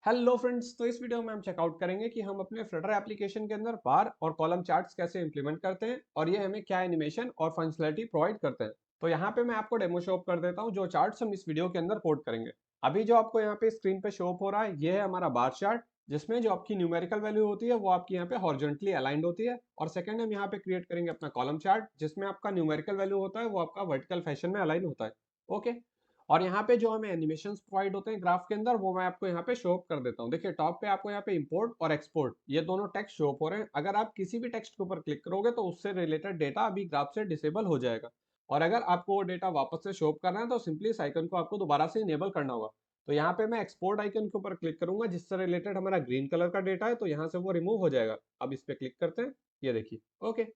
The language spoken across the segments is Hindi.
हेलो फ्रेंड्स, तो इस वीडियो में हम चेकआउट करेंगे कि हम अपने फ्लटर एप्लीकेशन के अंदर बार और कॉलम चार्ट्स कैसे इंप्लीमेंट करते हैं और ये हमें क्या एनिमेशन और फंक्शनलिटी प्रोवाइड करते हैं। तो यहाँ पे मैं आपको डेमो शो कर देता हूँ जो चार्ट्स हम इस वीडियो के अंदर कोड करेंगे। अभी जो आपको यहाँ पे स्क्रीन पे शो हो रहा है ये है हमारा बार चार्ट, जिसमें जो आपकी न्यूमेरिकल वैल्यू होती है वो आपकी यहाँ पे हॉरिजॉन्टली अलाइंड होती है। और सेकंड हम यहाँ पे क्रिएट करेंगे अपना कॉलम चार्ट, जिसमें आपका न्यूमेरिकल वैल्यू होता है वो आपका वर्टिकल फैशन में अलाइन होता है। ओके। और यहाँ पे जो हमें एनिमेशंस प्रोवाइड होते हैं ग्राफ के अंदर वो मैं आपको यहाँ पे शो अप कर देता हूँ। देखिए टॉप पे आपको यहाँ पे इंपोर्ट और एक्सपोर्ट ये दोनों टेक्स्ट शो अप हो रहे हैं। अगर आप किसी भी टेक्स्ट के ऊपर क्लिक करोगे तो उससे रिलेटेड डेटा अभी ग्राफ से डिसेबल हो जाएगा। और अगर आपको वो डेटा वापस से शो अप करना है तो सिंपली इस आइकन को आपको दोबारा से इनेबल करना होगा। तो यहाँ पे मैं एक्सपोर्ट आइकन के ऊपर क्लिक करूंगा जिससे रिलेटेड हमारा ग्रीन कलर का डेटा है, तो यहाँ से वो रिमूव हो जाएगा। अब इस पे क्लिक करते हैं, ये देखिए। ओके।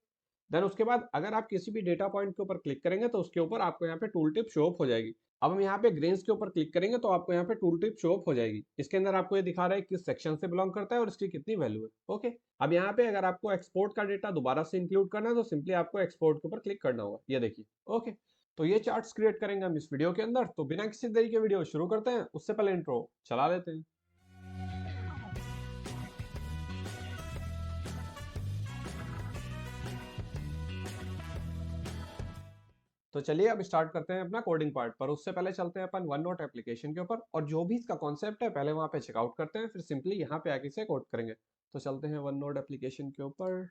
देन उसके बाद अगर आप किसी भी डेटा पॉइंट के ऊपर क्लिक करेंगे तो उसके ऊपर आपको यहाँ पे टूल टिप शो अप हो जाएगी। अब हम यहाँ पे ग्रेन्स के ऊपर क्लिक करेंगे तो आपको यहाँ पे टूल टिप शो अप हो जाएगी। इसके अंदर आपको ये दिखा रहा है किस सेक्शन से बिलोंग करता है और इसकी कितनी वैल्यू है। ओके। अब यहाँ पे अगर आपको एक्सपोर्ट का डेटा दोबारा से इंक्लूड करना है तो सिंपली आपको एक्सपोर्ट के ऊपर क्लिक करना होगा, ये देखिए। ओके। तो ये चार्ट्स क्रिएट करेंगे हम इस वीडियो के अंदर। तो बिना किसी देरी के वीडियो शुरू करते हैं, उससे पहले इंट्रो चला लेते हैं। तो चलिए अब स्टार्ट करते हैं अपना कोडिंग पार्ट, पर उससे पहले चलते हैं अपन वन नोट एप्लीकेशन के ऊपर और जो भी इसका कॉन्सेप्ट है पहले वहां पे चेकआउट करते हैं, फिर सिंपली यहाँ पे आके इसे कोड करेंगे। तो चलते हैं वन नोट एप्लीकेशन के ऊपर।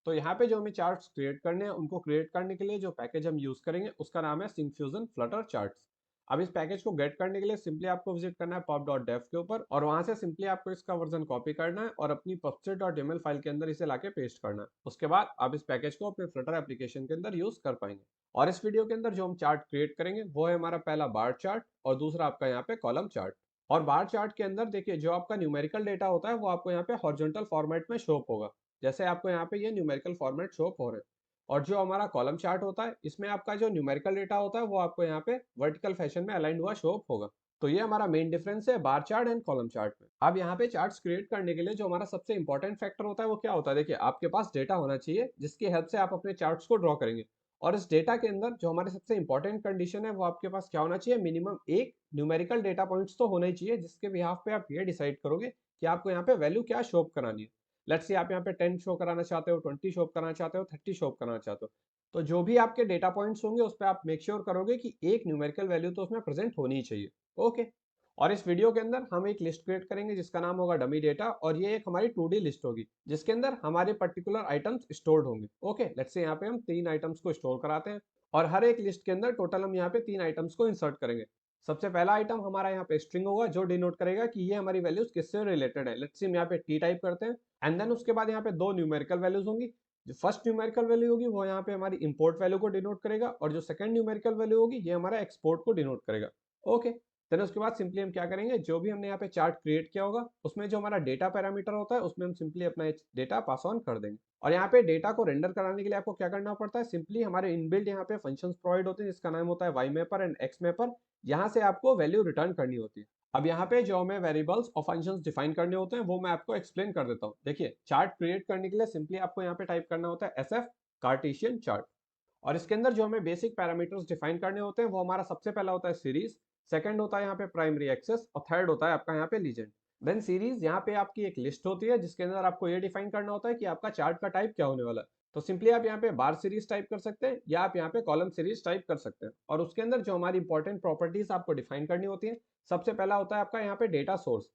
तो यहाँ पे जो हमें चार्ट्स क्रिएट करने हैं उनको क्रिएट करने के लिए जो पैकेज हम यूज करेंगे उसका नाम है सिंकफ्यूजन फ्लटर चार्ट्स। अब इस पैकेज को गेट करने के लिए सिंपली आपको विजिट करना है pub.dev के ऊपर और वहां से सिंपली आपको इसका वर्जन कॉपी करना है और अपनी pubstate.yml फाइल के अंदर इसे लाके पेस्ट करना है। उसके बाद आप इस पैकेज को अपने फ्लटर एप्लीकेशन के अंदर यूज कर पाएंगे। और इस वीडियो के अंदर जो हम चार्ट क्रिएट करेंगे वो है हमारा पहला बार चार्ट और दूसरा आपका यहाँ पे कॉलम चार्ट। और बार चार्ट के अंदर देखिए जो आपका न्यूमेरिकल डेटा होता है वो आपको यहाँ पे हॉरिजॉन्टल फॉर्मेट में शो होगा, जैसे आपको यहाँ पे ये न्यूमेरिकल फॉर्मेट शो हो रहे हैं। और जो हमारा कॉलम चार्ट होता है इसमें आपका जो न्यूमेरिकल डेटा होता है वो आपको यहाँ पे वर्टिकल फैशन में अलाइंड हुआ शो होगा। तो ये हमारा मेन डिफरेंस है bar chart and column chart में। अब यहाँ पे चार्ट्स क्रिएट करने के लिए जो हमारा सबसे इंपॉर्टेंट फैक्टर होता है वो क्या होता है, देखिए आपके पास डेटा होना चाहिए जिसकी हेल्प से आप अपने चार्ट्स को ड्रॉ करेंगे। और इस डेटा के अंदर जो हमारे सबसे इंपॉर्टेंट कंडीशन है वो आपके पास क्या होना चाहिए, मिनिमम एक न्यूमेरिकल डेटा पॉइंट्स तो होना ही चाहिए जिसके बिहाफ पे आप ये डिसाइड करोगे कि आपको यहाँ पे वैल्यू क्या शो करानी है। लेट्स से आप यहाँ पे 10 शो कराना चाहते हो, 20 शो कराना चाहते हो, 30 शो कराना चाहते हो। तो जो भी आपके डेटा पॉइंट्स होंगे उस पर आप मेक श्योर करोगे कि एक न्यूमेरिकल वैल्यू तो उसमें प्रेजेंट होनी ही चाहिए। ओके। और इस वीडियो के अंदर हम एक लिस्ट क्रिएट करेंगे जिसका नाम होगा डमी डेटा और ये एक हमारी 2D लिस्ट होगी जिसके अंदर हमारे पर्टिकुलर आइटम्स स्टोर्ड होंगे। ओके। लेट्स से यहाँ पे हम 3 आइटम्स को स्टोर कराते हैं और हर एक लिस्ट के अंदर टोटल हम यहाँ पे 3 आइटम्स को इंसर्ट करेंगे। सबसे पहला आइटम हमारा यहाँ पे स्ट्रिंग होगा जो डिनोट करेगा कि ये हमारी वैल्यूज किससे रिलेटेड है। लेट्स से हम यहाँ पे टी टाइप करते हैं एंड देन उसके बाद यहाँ पे दो न्यूमेरिकल वैल्यूज होंगी। जो फर्स्ट न्यूमेरिकल वैल्यू होगी वो यहाँ पे हमारी इंपोर्ट वैल्यू को डिनोट करेगा और जो सेकंड न्यूमेरिकल वैल्यू होगी ये हमारा एक्सपोर्ट को डिनोट करेगा। ओके। देन उसके बाद सिंपली हम क्या करेंगे, जो भी हमने यहाँ पे चार्ट क्रिएट किया होगा उसमें जो हमारा डेटा पैरामीटर होता है उसमें हम सिंपली अपना डेटा पास ऑन कर देंगे। और यहाँ पे डेटा को रेंडर कराने के लिए आपको क्या करना पड़ता है, सिंपली हमारे इनबिल्ट यहाँ पे फंक्शंस प्रोवाइड होते हैं जिसका नाम होता है Y mapper and X mapper. यहाँ से आपको वैल्यू रिटर्न करनी होती है। अब यहाँ पे जो हमें वेरिएबल्स और फंक्शंस डिफाइन करने होते हैं वो मैं आपको एक्सप्लेन कर देता हूँ। देखिए चार्ट क्रिएट करने के लिए सिंपली आपको यहाँ पे टाइप करना होता है एसएफ कार्टेशियन चार्ट। और इसके अंदर जो हमें बेसिक पैरामीटर्स डिफाइन करने होते हैं वो हमारा सबसे पहला होता है सीरीज, सेकंड होता है यहाँ पे प्राइमरी एक्सेस और थर्ड होता है आपका यहाँ पे लीजेंड। देन सीरीज यहाँ पे आपकी एक लिस्ट होती है जिसके अंदर आपको ये डिफाइन करना होता है कि आपका चार्ट का टाइप क्या होने वाला है। तो सिंपली आप यहाँ पे बार सीरीज टाइप कर सकते हैं या आप यहाँ पे कॉलम सीरीज टाइप कर सकते हैं। और उसके अंदर जो हमारी इंपॉर्टेंट प्रॉपर्टीज आपको डिफाइन करनी होती है, सबसे पहला होता है आपका यहाँ पे डेटा सोर्स।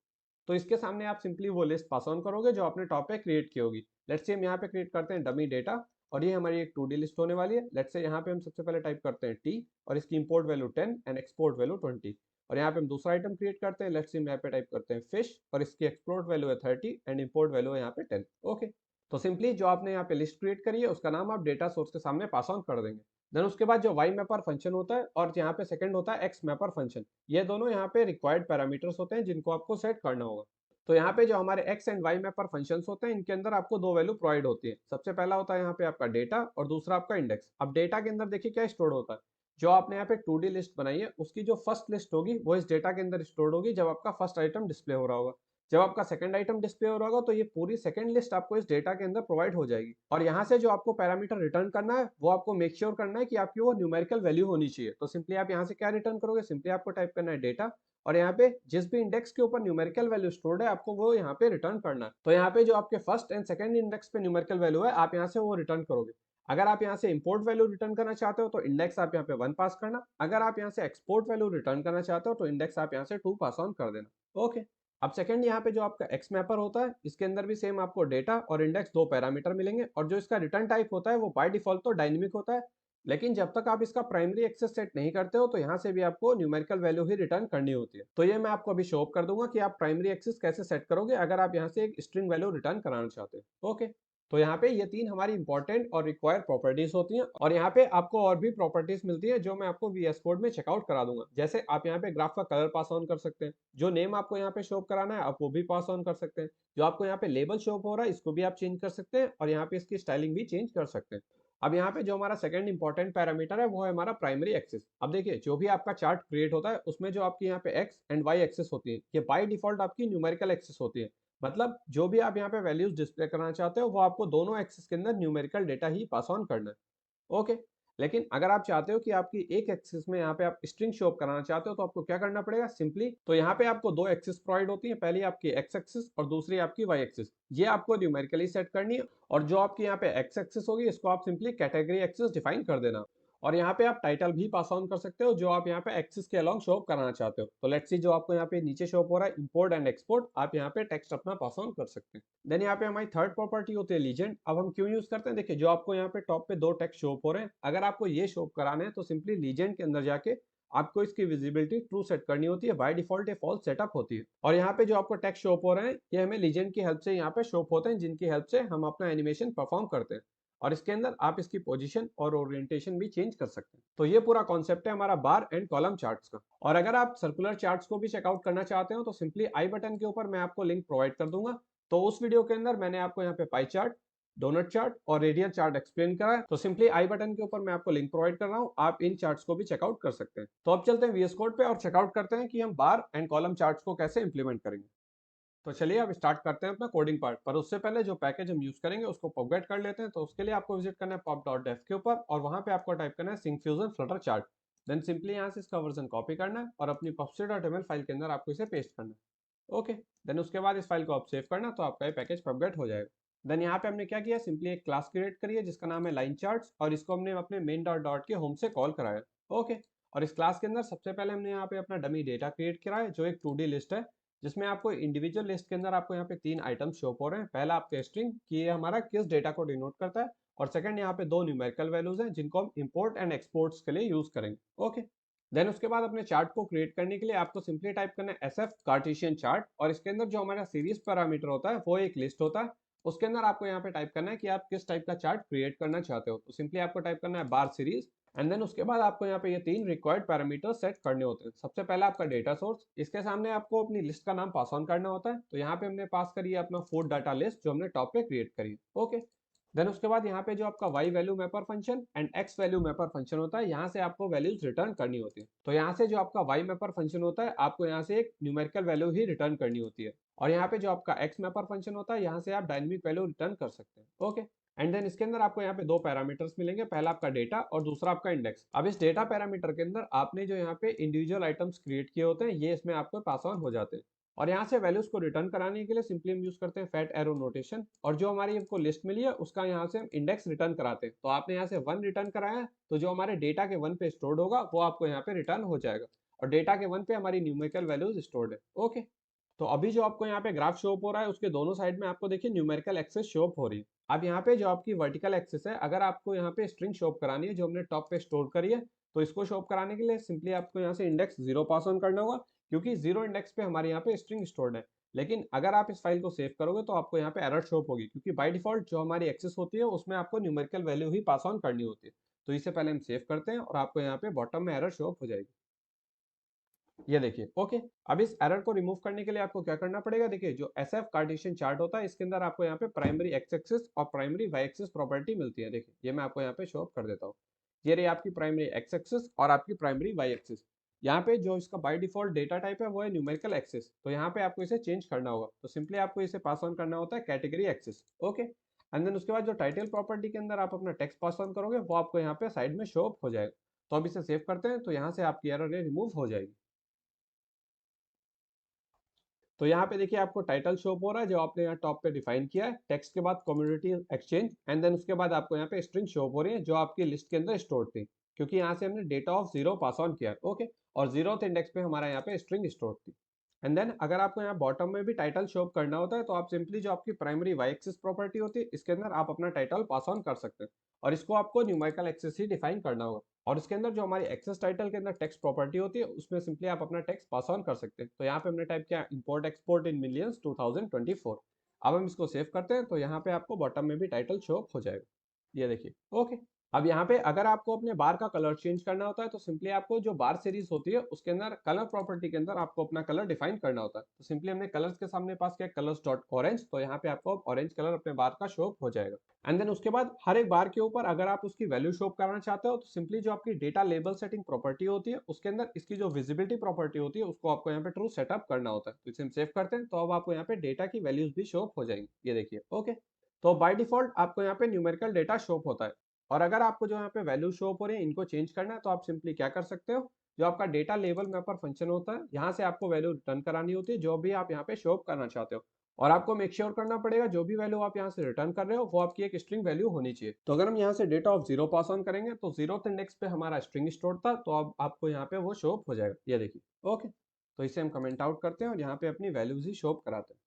तो इसके सामने आप सिंपली वो लिस्ट पास ऑन करोगे जो आपने टॉप पे क्रिएट की होगी। लेट्स से हम यहाँ पे क्रिएट करते हैं डमी डेटा और ये हमारी एक 2D लिस्ट होने वाली है। लेट्स से यहाँ पे हम सबसे पहले टाइप करते हैं टी और इसकी import value 10 and export value 20। और यहाँ पे हम दूसरा आइटम क्रिएट करते हैं। लेट्स से हम यहाँ पे टाइप करते हैं फिश और इसकी एक्सपोर्ट वैल्यू है 30 एंड इंपोर्ट वैल्यू है यहाँ पे 10। ओके। तो सिंपली जो आपने यहाँ पे लिस्ट क्रिएट करी है उसका नाम आप डेटा सोर्स के सामने पास ऑन कर देंगे। देन उसके बाद जो वाई मैपर फंक्शन होता है और यहाँ पे सेकंड होता है एक्स मैपर फंक्शन, ये दोनों यहाँ पे रिक्वायर्ड पैरामीटर्स होते हैं जिनको आपको सेट करना होगा। तो यहाँ पे जो हमारे X and Y mapper functions होते हैं इनके अंदर आपको दो वैल्यू प्रोवाइड होती है। सबसे पहला होता है यहाँ पे आपका डेटा और दूसरा आपका इंडेक्स। अब डेटा के अंदर देखिए क्या स्टोर होता है, जो आपने यहाँ पे 2D लिस्ट बनाई है उसकी जो फर्स्ट लिस्ट होगी वो इस डेटा के अंदर स्टोर होगी जब आपका फर्स्ट आइटम डिस्प्ले हो रहा होगा। जब आपका सेकंड आइटम डिस्प्ले हो रहा होगा तो ये पूरी सेकंड लिस्ट आपको इस डेटा के अंदर प्रोवाइड हो जाएगी। और यहाँ से जो आपको पैरामीटर रिटर्न करना है वो आपको मेक श्योर करना है कि आपकी वो न्यूमेरिकल वैल्यू होनी चाहिए। तो सिंपली आप यहाँ से क्या रिटर्न करोगे, सिंपली आपको टाइप करना है डेटा और यहाँ पे जिस भी इंडेक्स के ऊपर न्यूमेरिकल वैल्यू स्टोर्ड है आपको वो यहाँ पे रिटर्न करना है। तो यहाँ पे जो आपके फर्स्ट एंड सेकंड इंडेक्स पे न्यूमेरिकल वैल्यू है आप यहाँ से वो रिटर्न करोगे। अगर आप यहाँ से इंपोर्ट वैल्यू रिटर्न करना चाहते हो तो इंडेक्स आप यहाँ पे 1 पास करना। अगर आप यहाँ से एक्सपोर्ट वैल्यू रिटर्न करना चाहते हो तो इंडेक्स आप यहाँ से 2 पास ऑन कर देना। ओके। अब सेकंड यहाँ पे जो आपका एक्स मैपर होता है इसके अंदर भी सेम आपको डेटा और इंडेक्स दो पैरामीटर मिलेंगे और जो इसका रिटर्न टाइप होता है वो बाय डिफॉल्ट तो डायनेमिक होता है। लेकिन जब तक आप इसका प्राइमरी एक्सेस सेट नहीं करते हो तो यहाँ से भी आपको न्यूमेरिकल वैल्यू ही रिटर्न करनी होती है। तो ये मैं आपको अभी शो कर दूंगा कि आप प्राइमरी एक्सेस कैसे सेट करोगे अगर आप यहाँ से एक स्ट्रिंग वैल्यू रिटर्न कराना चाहते हो। ओके। तो यहाँ पे ये तीन हमारी इंपॉर्टेंट और रिक्वायर्ड प्रॉपर्टीज होती हैं और यहाँ पे आपको और भी प्रॉपर्टीज मिलती है जो मैं आपको वीएस कोड में चेकआउट करा दूंगा। जैसे आप यहाँ पे ग्राफ का कलर पास ऑन कर सकते हैं, जो नेम आपको यहाँ पे शो कराना है आप वो भी पास ऑन कर सकते हैं, जो आपको यहाँ पे लेबल शो हो रहा है इसको भी आप चेंज कर सकते हैं और यहाँ पे इसकी स्टाइलिंग भी चेंज कर सकते हैं। अब यहाँ पे जो हमारा सेकंड इंपॉर्टेंट पैरामीटर है वो है हमारा प्राइमरी एक्सिस। अब देखिए जो भी आपका चार्ट क्रिएट होता है उसमें जो आपकी यहाँ पे एक्स एंड वाई एक्सिस होती है ये बाय डिफॉल्ट आपकी न्यूमेरिकल एक्सिस होती है। मतलब जो भी आप यहाँ पे वैल्यूज डिस्प्ले करना चाहते हो वो आपको दोनों एक्सिस के अंदर numerical data he pass on करना है। ओके। लेकिन अगर आप चाहते हो कि आपकी एक एक्सिस में यहाँ पे आप स्ट्रिंग शो अप कराना चाहते हो तो आपको क्या करना पड़ेगा सिंपली। तो यहाँ पे आपको दो एक्सिस प्रोवाइड होती है, पहली आपकी एक्स एक्सिस और दूसरी आपकी वाई एक्सिस। ये आपको न्यूमेरिकली सेट करनी है और जो आपकी यहाँ पे एक्स एक्सिस होगी इसको आप सिंपली कैटेगरी एक्सिस डिफाइन कर देना। और यहाँ पे आप टाइटल भी पास ऑन कर सकते हो जो आप यहाँ पे एक्सिस के अलॉन्ग शो अप कराना चाहते हो। तो लेट्स सी जो आपको यहाँ पे नीचे शो अप हो रहा है इंपोर्ट एंड एक्सपोर्ट, आप यहाँ पे टेक्स्ट अपना पास ऑन कर सकते हैं। देन यहाँ पे हमारी थर्ड प्रॉपर्टी होती है लीजेंड। अब हम क्यों यूज करते हैं, देखिए जो आपको यहाँ पे टॉप पे दो टेक्स्ट शो हो रहे हैं अगर आपको ये शो कराने हैं तो सिंपली लीजेंड के अंदर जाके आपको इसकी विजिबिलिटी ट्रू सेट करनी होती है। बाय डिफॉल्ट ये फॉल्स सेटअप होती है और यहाँ पे जो आपको टेक्स्ट शो हो रहे हैं ये हमें लीजेंड की हेल्प से यहाँ पे शो होते हैं जिनकी हेल्प से हम अपना एनिमेशन परफॉर्म करते हैं और इसके अंदर आप इसकी पोजीशन और ओरिएंटेशन भी चेंज कर सकते हैं। तो ये पूरा कॉन्सेप्ट है हमारा बार एंड कॉलम चार्ट्स का। और अगर आप सर्कुलर चार्ट्स को भी चेकआउट करना चाहते हो तो सिंपली आई बटन के ऊपर मैं आपको लिंक प्रोवाइड कर दूंगा। तो उस वीडियो के अंदर मैंने आपको यहाँ पे पाई चार्ट, डोनट चार्ट और रेडियल चार्ट एक्सप्लेन करा है। तो सिंपली आई बटन के ऊपर मैं आपको लिंक प्रोवाइड कर रहा हूँ, आप इन चार्ट्स को भी चेकआउट कर सकते हैं। तो अब चलते हैं वीएस कोड पे और चेकआउट करते हैं कि हम बार एंड कॉलम चार्ट्स को कैसे इंप्लीमेंट करेंगे। तो चलिए अब स्टार्ट करते हैं अपना कोडिंग पार्ट, पर उससे पहले जो पैकेज हम यूज करेंगे उसको पॉपगेट कर लेते हैं। तो उसके लिए आपको विजिट करना है pop.dev के ऊपर और वहां पे आपको टाइप करना है syncfusion flutter chart। Then simply यहाँ से इसका वर्जन कॉपी करना है और अपनी pubspec.ml फाइल के अंदर आपको इसे पेस्ट करना है। ओके। देन उसके बाद इस फाइल को आप सेव करना तो आपका ये पैकेज पॉपगेट हो जाएगा। देन यहाँ पे हमने क्या किया, सिंपली एक क्लास क्रिएट करी है जिसका नाम है लाइन चार्ट्स और इसको हमने अपने मेन डॉट डॉट के होम से कॉल कराया। ओके। और इस क्लास के अंदर सबसे पहले हमने यहाँ पे अपना डमी डेटा क्रिएट करा है जो एक 2D लिस्ट है जिसमें आपको इंडिविजुअल लिस्ट के अंदर आपको यहाँ पे तीन आइटम्स शो हो रहे हैं। पहला आपका स्ट्रिंग कि ये हमारा किस डेटा को डिनोट करता है और सेकंड यहाँ पे दो न्यूमेरिकल वैल्यूज हैं जिनको हम इंपोर्ट एंड एक्सपोर्ट्स के लिए यूज करेंगे। ओके। देन उसके बाद अपने चार्ट को क्रिएट करने के लिए आपको सिंपली टाइप करना है SF कार्टेशियन चार्ट और इसके अंदर जो हमारा सीरीज पैरामीटर होता है वो एक लिस्ट होता है। उसके अंदर आपको यहाँ पे टाइप करना है कि आप किस टाइप का चार्ट क्रिएट करना चाहते हो। तो सिंपली आपको टाइप करना है बार सीरीज एंड देन उसके बाद आपको यहाँ पे ये तीन रिक्वायर्ड पैरामीटर सेट करने होते हैं। सबसे पहला आपका डेटा सोर्स, इसके सामने आपको अपनी लिस्ट का नाम पास ऑन करना होता है। तो यहाँ पे हमने पास करी है अपना फूड डाटा लिस्ट जो हमने टॉप पे क्रिएट करी है। ओके। देन उसके बाद यहाँ पे जो आपका Y value mapper function and X value mapper function होता है यहाँ से आपको वैल्यूज रिटर्न करनी होती है। तो यहाँ से जो आपका वाई मैपर फंक्शन होता है आपको यहाँ से एक न्यूमेरिकल वैल्यू ही रिटर्न करनी होती है और यहाँ पे जो आपका एक्स मैपर फंक्शन होता है यहाँ से आप डायनेमिक वैल्यू रिटर्न कर सकते हैं। ओके। एंड देन इसके अंदर आपको यहाँ पे दो पैरामीटर्स मिलेंगे, पहला आपका डेटा और दूसरा आपका इंडेक्स। अब इस डेटा पैरामीटर के अंदर आपने जो यहाँ पे इंडिविजुअल आइटम्स क्रिएट किए होते हैं ये इसमें आपको पास ऑन हो जाते हैं और यहाँ से वैल्यूज को रिटर्न कराने के लिए सिंपली हम यूज करते हैं फैट एरो नोटेशन और जो हमारी हमको लिस्ट मिली है उसका यहाँ से हम इंडेक्स रिटर्न कराते हैं। तो आपने यहाँ से 1 रिटर्न कराया है तो जो हमारे डेटा के 1 पे स्टोर्ड होगा वो आपको यहाँ पे रिटर्न हो जाएगा और डेटा के 1 पे हमारी न्यूमेरिकल वैल्यूज स्टोर्ड है। ओके। तो अभी जो आपको यहाँ पे ग्राफ शो हो रहा है उसके दोनों साइड में आपको देखिए न्यूमेरिकल एक्सेस शो हो रही है। अब यहाँ पे जो आपकी वर्टिकल एक्सेस है अगर आपको यहाँ पे स्ट्रिंग शो करानी है जो हमने टॉप पे स्टोर करी है तो इसको शो कराने के लिए सिंपली आपको यहाँ से इंडेक्स 0 पास ऑन करना होगा क्योंकि 0 इंडेक्स पे हमारे यहाँ पे स्ट्रिंग स्टोर्ड है। लेकिन अगर आप इस फाइल को सेव करोगे तो आपको यहाँ पे एरर शो होगी क्योंकि बाय डिफॉल्ट जो हमारी एक्सेस होती है उसमें आपको numerical value he pass on करनी होती है। तो इससे पहले हम सेव करते हैं और आपको यहाँ पे बॉटम में एरर शो हो जाएगी, ये देखिए। ओके। अब इस एरर को रिमूव करने के लिए आपको क्या करना पड़ेगा, देखिए जो SF कार्टेशियन चार्ट होता है इसके अंदर आपको यहाँ पे प्राइमरी एक्स एक्सिस और प्राइमरी वाई एक्सिस प्रॉपर्टी मिलती है। देखिए ये मैं आपको यहाँ पे शो अप कर देता हूँ, ये रही आपकी प्राइमरी एक्स एक्सिस और आपकी प्राइमरी वाई एक्सिस। यहाँ पे जो इसका बाय डिफॉल्ट डेटा टाइप है वो है न्यूमेरिकल एक्सिस, तो यहाँ पे आपको इसे चेंज करना होगा। तो सिंपली आपको इसे पास ऑन करना होता है category axis. Okay. And then उसके बाद जो टाइटल प्रॉपर्टी के अंदर आप अपना टेक्स्ट पास ऑन करोगे वो आपको यहाँ पे साइड में शो अप हो जाएगा। तो अब इसे सेव करते हैं तो यहाँ से आपकी एरर रिमूव हो जाएगी। तो यहाँ पे देखिए आपको टाइटल शो हो रहा है जो आपने यहाँ टॉप पे डिफाइन किया है, टेक्स्ट के बाद कम्युनिटी एक्सचेंज एंड देन उसके बाद आपको यहाँ पे स्ट्रिंग शो हो रही है जो आपकी लिस्ट के अंदर स्टोर थी, क्योंकि यहाँ से हमने डेटा ऑफ 0 पास ऑन किया है। ओके, और 0th इंडेक्स पे हमारा यहाँ पे स्ट्रिंग स्टोर थी। एंड देन अगर आपको यहाँ बॉटम में भी टाइटल शो करना होता है तो आप सिंपली जो आपकी प्राइमरी वाई एक्सिस प्रॉपर्टी होती है इसके अंदर आप अपना टाइटल पास ऑन कर सकते हैं, और इसको आपको न्यूमेरिकल एक्सेस ही डिफाइन करना होगा। और इसके अंदर जो हमारी एक्सेस टाइटल के अंदर टेक्स्ट प्रॉपर्टी होती है उसमें सिंपली आप अपना टेक्स्ट पास ऑन कर सकते हैं। तो यहाँ पे हमने टाइप किया इंपोर्ट एक्सपोर्ट इन मिलियंस 2024। अब हम इसको सेव करते हैं तो यहाँ पे आपको बॉटम में भी टाइटल शो हो जाएगा, ये देखिए। ओके, अब यहाँ पे अगर आपको अपने बार का कलर चेंज करना होता है तो सिंपली आपको जो बार सीरीज होती है उसके अंदर कलर प्रॉपर्टी के अंदर आपको अपना कलर डिफाइन करना होता है। तो सिंपली हमने कलर्स के सामने पास किया कलर्स डॉट ऑरेंज, तो यहाँ पे आपको ऑरेंज कलर अपने बार का शो हो जाएगा। एंड देन उसके बाद हर एक बार के ऊपर अगर आप उसकी वैल्यू शो कराना चाहते हो तो सिंपली जो आपकी डेटा लेबल सेटिंग प्रॉपर्टी होती है उसके अंदर इसकी जो विजिबिलिटी प्रॉपर्टी होती है उसको आपको यहाँ पे ट्रू सेटअप करना होता है। तो इसे हम सेव करते हैं तो अब आपको यहाँ पे डेटा की वैल्यूज भी शो हो जाएंगी, ये देखिए। ओके, तो बाय डिफॉल्ट आपको यहाँ पे न्यूमेरिकल डेटा शो होता है, और अगर आपको जो यहाँ पे वैल्यू शो हो रही है इनको चेंज करना है तो आप सिंपली क्या कर सकते हो, जो आपका डेटा लेबल मैपर फंक्शन होता है यहाँ से आपको वैल्यू रिटर्न करानी होती है जो भी आप यहाँ पे शो करना चाहते हो। और आपको मेक श्योर करना पड़ेगा जो भी वैल्यू आप यहाँ से रिटर्न कर रहे हो वो आपकी एक स्ट्रिंग वैल्यू होनी चाहिए। तो अगर हम यहाँ से डेटा ऑफ 0 पास ऑन करेंगे तो 0th इंडेक्स पे हमारा स्ट्रिंग स्टोर था, तो अब आपको यहाँ पे वो शो हो जाएगा, ये देखिए। ओके, तो इसे हम कमेंट आउट करते हैं और यहाँ पे अपनी वैल्यूज ही शो कराते हैं।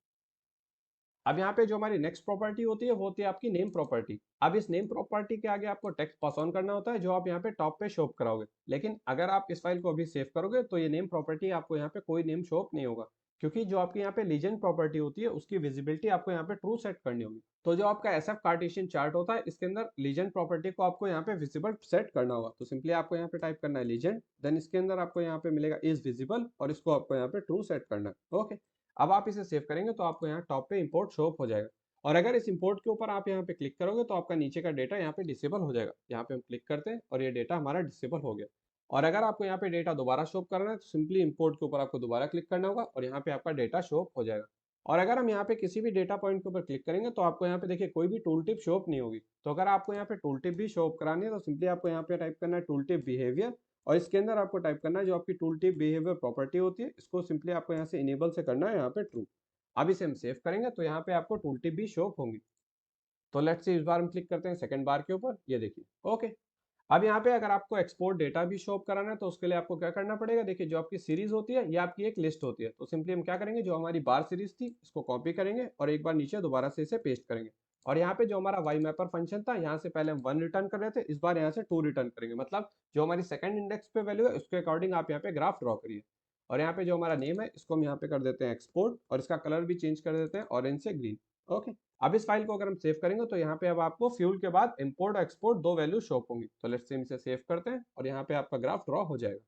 अब यहाँ पे जो हमारी नेक्स्ट प्रॉपर्टी होती है वो होती है आपकी नेम प्रॉपर्टी। अब इस नेम प्रॉपर्टी के आगे आपको टेक्स्ट पास ऑन करना होता है जो आप यहाँ पे टॉप पे शो कराओगे, लेकिन अगर आप इस फाइल को अभी सेव करोगे तो ये नेम प्रॉपर्टी आपको यहाँ पे कोई नेम शो नहीं होगा, क्योंकि जो आपकी यहाँ पे लीजेंड प्रॉपर्टी होती है उसकी विजिबिलिटी आपको यहाँ पे ट्रू सेट करनी होगी। तो जो आपका एसएफ कार्टेशियन चार्ट होता है इसके अंदर लीजेंड प्रॉपर्टी को आपको यहाँ पे विजिबल सेट करना होगा। तो सिंपली आपको यहाँ पे टाइप करना है लीजेंड, देन इसके अंदर आपको यहाँ पे मिलेगा इज विजिबल और इसको आपको यहाँ पे ट्रू सेट करना है। ओके, अब आप इसे सेव करेंगे तो आपको यहाँ टॉप पे इंपोर्ट शो हो जाएगा, और अगर इस इंपोर्ट के ऊपर आप यहाँ पे क्लिक करोगे तो आपका नीचे का डेटा यहाँ पे डिसेबल हो जाएगा। यहाँ पे हम क्लिक करते हैं और ये डेटा हमारा डिसेबल हो गया। और अगर आपको यहाँ पे डेटा दोबारा शो करना है तो सिंपली इंपोर्ट के ऊपर आपको दोबारा क्लिक करना होगा और यहाँ पे आपका डेटा शो हो जाएगा। और अगर हम यहाँ पे किसी भी डेटा पॉइंट के ऊपर क्लिक करेंगे तो आपको यहाँ पे देखिए कोई भी टूल टिप शो नहीं होगी। तो अगर आपको यहाँ पे टूल टिप भी शो करानी है तो सिंपली आपको यहाँ पे टाइप करना है टूल टिप बिहेवियर, और इसके अंदर आपको टाइप करना है जो आपकी टूल टिप बिहेवियर प्रॉपर्टी होती है इसको सिंपली आपको यहाँ से इनेबल से करना है यहाँ पे ट्रू। अब इसे हम सेव करेंगे तो यहाँ पे आपको टूल टिप भी शो होंगी। तो लेट्स से इस बार हम क्लिक करते हैं सेकंड बार के ऊपर, ये देखिए। ओके, अब यहाँ पे अगर आपको एक्सपोर्ट डेटा भी शो कराना है तो उसके लिए आपको क्या करना पड़ेगा, देखिए जो आपकी सीरीज होती है ये आपकी एक लिस्ट होती है। तो सिंपली हम क्या करेंगे, जो हमारी बार सीरीज थी इसको कॉपी करेंगे और एक बार नीचे दोबारा से इसे पेस्ट करेंगे। और यहाँ पे जो हमारा वाई मैपर फंक्शन था यहाँ से पहले हम 1 रिटर्न कर रहे थे, इस बार यहाँ से 2 रिटर्न करेंगे। मतलब जो हमारी सेकंड इंडेक्स पे वैल्यू है उसके अकॉर्डिंग आप यहाँ पे ग्राफ ड्रॉ करिए। और यहाँ पे जो हमारा नेम है इसको हम यहाँ पे कर देते हैं एक्सपोर्ट, और इसका कलर भी चेंज कर देते हैं ऑरेंज से ग्रीन। ओके, अब इस फाइल को अगर हम सेव करेंगे तो यहाँ पे अब आपको फ्यूल के बाद इंपोर्ट और एक्सपोर्ट दो वैल्यू शो होंगी। तो लेट्स से इसे सेव करते हैं और यहाँ पे आपका ग्राफ ड्रॉ हो जाएगा।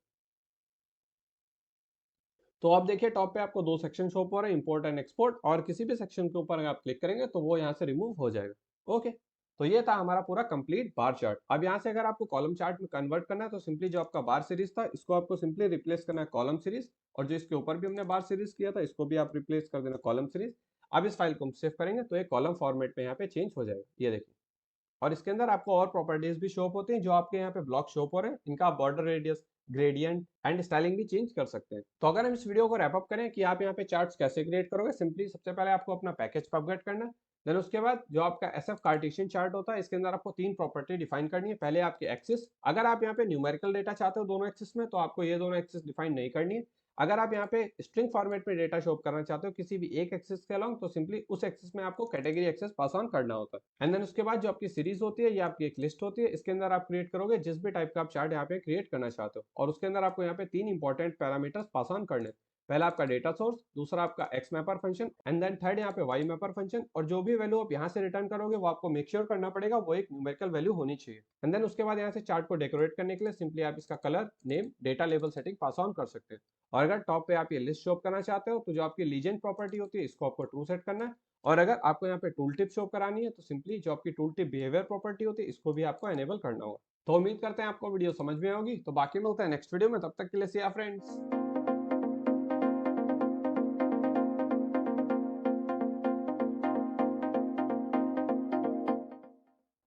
तो आप देखिए टॉप पे आपको दो सेक्शन शो हो रहे हैं, इंपोर्ट एंड एक्सपोर्ट, और किसी भी सेक्शन के ऊपर अगर आप क्लिक करेंगे तो वो यहाँ से रिमूव हो जाएगा। ओके, तो ये था हमारा पूरा कंप्लीट बार चार्ट। अब यहाँ से अगर आपको कॉलम चार्ट में कन्वर्ट करना है तो सिंपली जो आपका बार सीरीज था इसको आपको सिंपली रिप्लेस करना है कॉलम सीरीज, और जो इसके ऊपर भी हमने बार सीरीज किया था इसको भी आप रिप्लेस कर देना कॉलम सीरीज। अब इस फाइल को हम सेव करेंगे तो ये कॉलम फॉर्मेट में यहाँ पे चेंज हो जाएगा, ये देखिए। और इसके अंदर आपको और प्रॉपर्टीज भी शो होती हैं जो आपके यहाँ पे ब्लॉक शो हो रहे हैं, इनका border radius, gradient and styling भी चेंज कर सकते हैं। तो अगर हम इस वीडियो को रैप अप करें कि आप यहाँ पे चार्ट्स कैसे क्रिएट करोगे, सिंपली सबसे पहले आपको अपना पैकेज पे अपग्रेड करना है। देन उसके बाद जो आपका एसएफ कार्टेशियन चार्ट होता है इसके अंदर आपको तीन प्रॉपर्टी डिफाइन करनी है। पहले आपकी एक्सिस, अगर आप यहाँ पे न्यूमेरिकल डेटा चाहते हो दोनों एक्सिस में तो आपको ये दोनों एक्सिस डिफाइन नहीं करनी है। अगर आप यहाँ पे स्ट्रिंग फॉर्मेट में डेटा शो करना चाहते हो किसी भी एक एक्सिस के अलोंग तो सिंपली उस एक्सिस में आपको कैटेगरी एक्सेस पास ऑन करना होता है। एंड देन उसके बाद जो आपकी सीरीज होती है ये आपकी एक लिस्ट होती है, इसके अंदर आप क्रिएट करोगे जिस भी टाइप का आप चार्ट यहाँ पे क्रिएट करना चाहते हो, और उसके अंदर आपको यहाँ पे तीन इंपॉर्टेंट पैरामीटर्स पास ऑन करने। पहला आपका डेटा सोर्स, दूसरा आपका X mapper function and then third यहाँ पे वाई मैपर फंक्शन, और जो भी वैल्यू आप यहाँ से रिटर्न करोगे वो आपको मेक श्योर करना पड़ेगा वो एक न्यूमेरिकल वैल्यू होनी चाहिए। एंड देन उसके बाद यहाँ से चार्ट को डेकोरेट करने के लिए सिंपली आप इसका colour, name, data label setting pass on कर सकते हैं। और अगर टॉप पे आप ये लिस्ट शो करना चाहते हो तो जो आपकी लीजेंड प्रॉपर्टी होती है इसको आपको ट्रू सेट करना है। और अगर आपको यहाँ पे टूल टिप शो करानी है तो सिंपली जो आपकी टूल टिप बिहेवियर प्रॉपर्टी होती है इसको भी आपको एनेबल करना होगा। तो उम्मीद करते हैं आपको वीडियो समझ में होगी, तो बाकी मिलते हैं नेक्स्ट वीडियो में, तब तक के लिए सी या फ्रेंड्स।